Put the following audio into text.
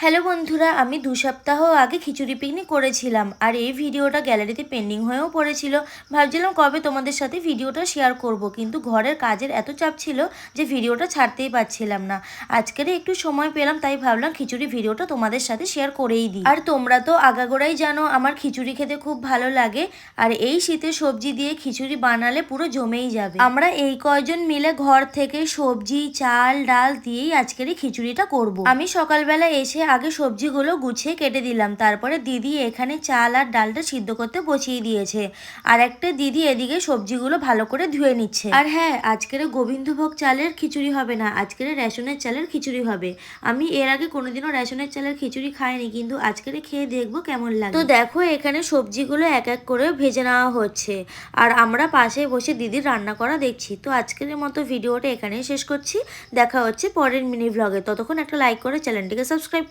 Hello বন্ধুরা, আমি 2 সপ্তাহ আগে খিচুড়ি পিকনিক করেছিলাম আর এই ভিডিওটা গ্যালারিতে পেন্ডিং হয়েও পড়েছিল। ভাবছিলাম কবে তোমাদের সাথে ভিডিওটা শেয়ার করব, কিন্তু ঘরের কাজের এত চাপ ছিল যে ভিডিওটা ছাড়তেই পারছিলাম না। আজকের একটু সময় পেলাম, তাই ভাবলাম খিচুড়ি ভিডিওটা তোমাদের সাথে শেয়ার করেই দিই। আর তোমরা তো আগাগোড়াই জানো আমার খিচুড়ি খেতে খুব ভালো লাগে, আর এই শীতে সবজি দিয়ে খিচুড়ি বানালে পুরো জমেই যাবে। আমরা এই কয়জন মিলে ঘর থেকে সবজি চাল ডাল দিয়েই আজকের এই খিচুড়িটা করব। আমি সকালবেলা এসে আগে সবজিগুলো গুছিয়ে কেটে দিলাম, তারপরে দিদি এখানে চাল আর ডালটা সিদ্ধ করতে বসিয়ে দিয়েছে, আর একটা দিদি এদিকে সবজিগুলো ভালো করে ধুয়ে নিচ্ছে। আর হ্যাঁ, আজকের গোবিন্দভোগ চালের খিচুড়ি হবে না, আজকের রেশনের চালের খিচুড়ি হবে। আমি এর আগে কোনোদিনও রেশনের চালের খিচুড়ি খাইনি, কিন্তু আজকের খেয়ে দেখবো কেমন লাগে। তো দেখো এখানে সবজিগুলো এক এক করে ভেজে নেওয়া হচ্ছে, আর আমরা পাশে বসে দিদির রান্না করা দেখছি। তো আজকের মতো ভিডিওটা এখানেই শেষ করছি, দেখা হচ্ছে পরের মিনি ভ্লগে। ততক্ষণ একটা লাইক করে চ্যানেলটিকে সাবস্ক্রাইব